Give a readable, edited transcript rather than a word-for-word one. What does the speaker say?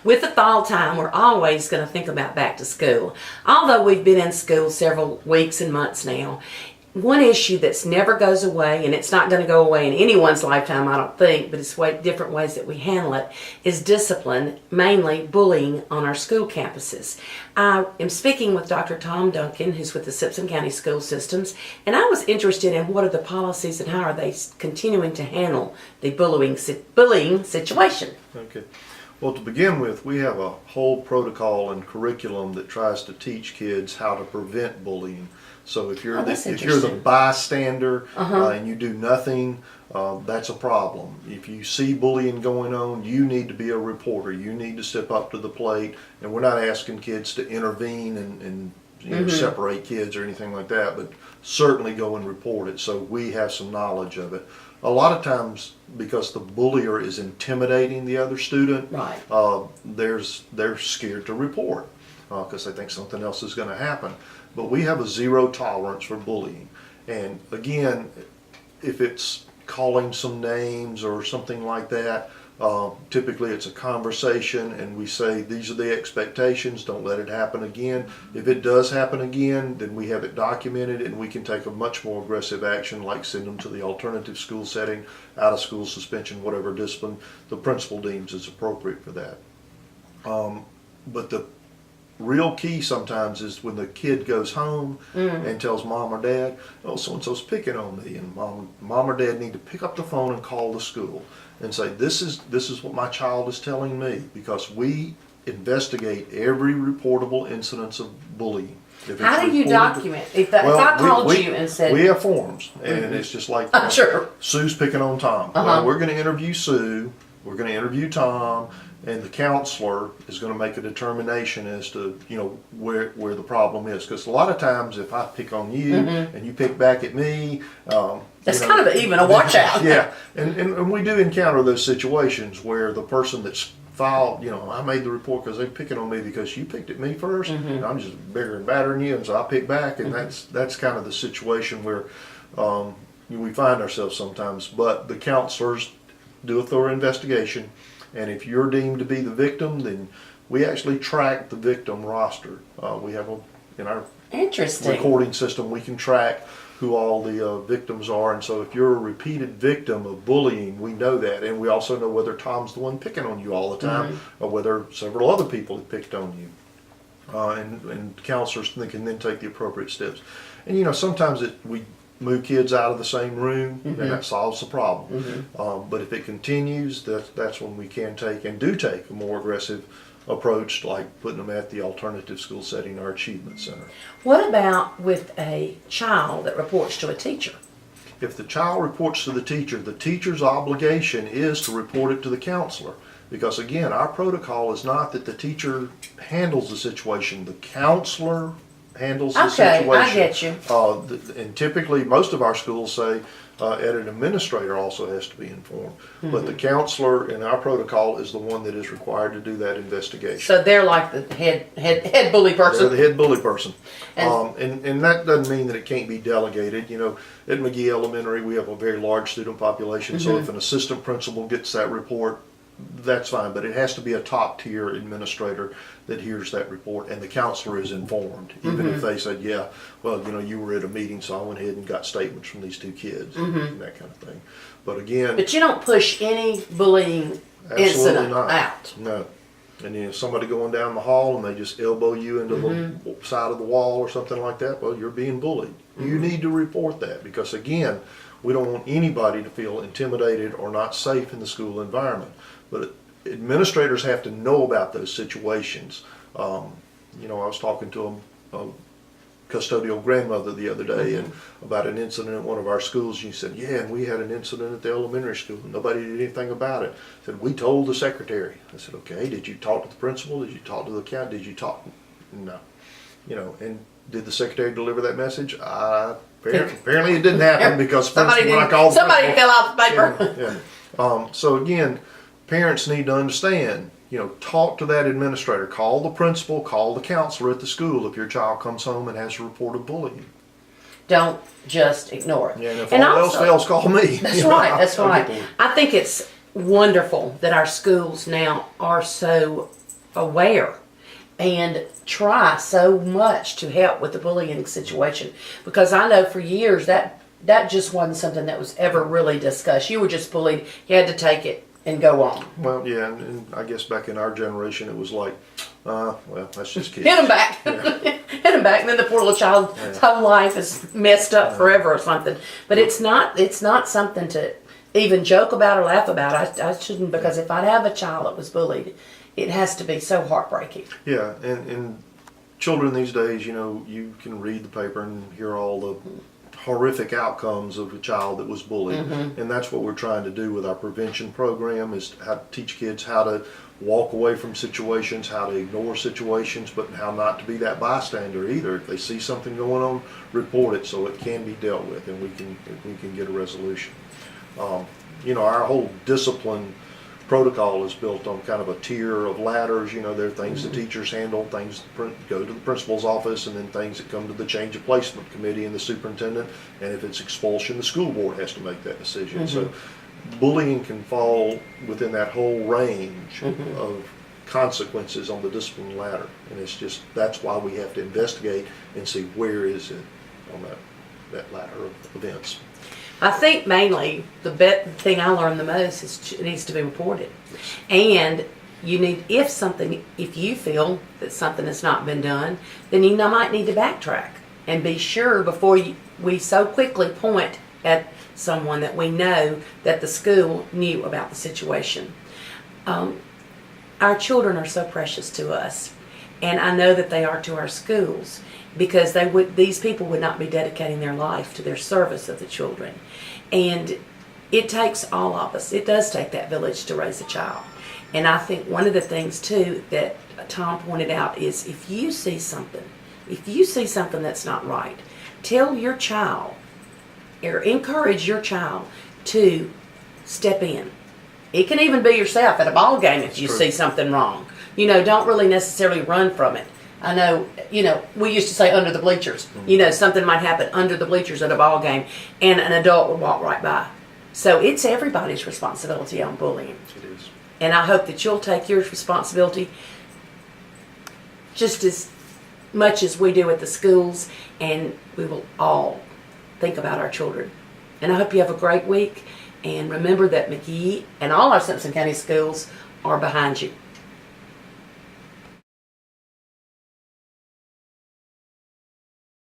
with the fall time, we're always going to think about back to school. Although we've been in school several weeks and months now, one issue that's never goes away, and it's not going to go away in anyone's lifetime, I don't think, but it's different ways that we handle it, is discipline, mainly bullying on our school campuses. I am speaking with Dr. Tom Duncan, who's with the Simpson County School Systems, and I was interested in what are the policies and how are they continuing to handle the bullying situation. Okay. Well, to begin with, we have a whole protocol and curriculum that tries to teach kids how to prevent bullying. So if you're the bystander and you do nothing, that's a problem. If you see bullying going on, you need to be a reporter. You need to step up to the plate. And we're not asking kids to intervene and separate kids or anything like that, but certainly go and report it so we have some knowledge of it. A lot of times, because the bullier is intimidating the other student, right. They're scared to report because they think something else is going to happen. But we have a zero tolerance for bullying. And again, if it's calling some names or something like that, typically it's a conversation and we say these are the expectations, don't let it happen again. If it does happen again, then we have it documented and we can take a much more aggressive action, like send them to the alternative school setting, out of school suspension, whatever discipline the principal deems is appropriate for that. But the real key sometimes is when the kid goes home and tells mom or dad, oh, so-and-so's picking on me, and mom or dad need to pick up the phone and call the school and say, this is what my child is telling me, because we investigate every reportable incidence of bullying. How do you document? If I called you and said... We have forms, and it's just like, sure. Sue's picking on Tom. Well, we're going to interview Sue, we're going to interview Tom, and the counselor is going to make a determination as to, where the problem is. Because a lot of times if I pick on you and you pick back at me... that's kind of even a watch out. Yeah, and we do encounter those situations where the person that's filed, I made the report because they're picking on me because you picked at me first, and I'm just bigger and badder than you, and so I pick back, and that's kind of the situation where we find ourselves sometimes. But the counselors do a thorough investigation, and if you're deemed to be the victim, then we actually track the victim roster. We have in our recording system, we can track who all the victims are, and so if you're a repeated victim of bullying, we know that, and we also know whether Tom's the one picking on you all the time, or whether several other people have picked on you, and counselors can then take the appropriate steps. And sometimes we move kids out of the same room, and that solves the problem. But if it continues, that's when we can take and do take a more aggressive approach, like putting them at the alternative school setting or achievement center. What about with a child that reports to a teacher? If the child reports to the teacher's obligation is to report it to the counselor. Because again, our protocol is not that the teacher handles the situation, the counselor handles the situation. I get you. And typically, most of our schools say an administrator also has to be informed. But the counselor in our protocol is the one that is required to do that investigation. So they're like the head bully person? They're the head bully person. And that doesn't mean that it can't be delegated. At Magee Elementary, we have a very large student population, so if an assistant principal gets that report, that's fine, but it has to be a top tier administrator that hears that report, and the counselor is informed, even if they said, you were at a meeting, so I went ahead and got statements from these two kids, and that kind of thing. But again... But you don't push any bullying incident out. No. And somebody going down the hall and they just elbow you into the side of the wall or something like that, well, you're being bullied. You need to report that, because again, we don't want anybody to feel intimidated or not safe in the school environment. But administrators have to know about those situations. I was talking to a custodial grandmother the other day and about an incident at one of our schools. She said, and we had an incident at the elementary school. Nobody did anything about it. I said, we told the secretary. I said, okay, did you talk to the principal? Did you talk to the county? Did you talk? No. And did the secretary deliver that message? Apparently it didn't happen, because somebody fell off the paper. So again, parents need to understand, talk to that administrator, call the principal, call the counselor at the school if your child comes home and has a report of bullying. Don't just ignore it. Yeah, and if all else fails, call me. That's right, that's right. I think it's wonderful that our schools now are so aware and try so much to help with the bullying situation, because I know for years that just wasn't something that was ever really discussed. You were just bullied, you had to take it and go on. Well, yeah, and I guess back in our generation, it was like, well, that's just kids. Hit them back. Yeah. Hit them back, and then the poor little child's whole life is messed up forever or something. But it's not something to even joke about or laugh about. I shouldn't, because if I have a child that was bullied, it has to be so heartbreaking. Yeah, and children these days, you can read the paper and hear all the horrific outcomes of a child that was bullied. And that's what we're trying to do with our prevention program, is how to teach kids how to walk away from situations, how to ignore situations, but how not to be that bystander either. If they see something going on, report it so it can be dealt with and we can get a resolution. Our whole discipline protocol is built on kind of a tier of ladders. There are things the teachers handle, things that go to the principal's office, and then things that come to the change of placement committee and the superintendent. And if it's expulsion, the school board has to make that decision. So bullying can fall within that whole range of consequences on the discipline ladder. And that's why we have to investigate and see where is it on that ladder of events. I think mainly the thing I learned the most is it needs to be reported. And if you feel that something has not been done, then you might need to backtrack and be sure before we so quickly point at someone that we know that the school knew about the situation. Our children are so precious to us, and I know that they are to our schools, because these people would not be dedicating their life to their service of the children. And it takes all of us. It does take that village to raise a child. And I think one of the things too that Tom pointed out is if you see something that's not right, tell your child or encourage your child to step in. It can even be yourself at a ball game if you see something wrong. Don't really necessarily run from it. I know, we used to say under the bleachers. Something might happen under the bleachers at a ball game, and an adult would walk right by. So it's everybody's responsibility on bullying. It is. And I hope that you'll take your responsibility just as much as we do at the schools, and we will all think about our children. And I hope you have a great week, and remember that Magee and all our Simpson County schools are behind you.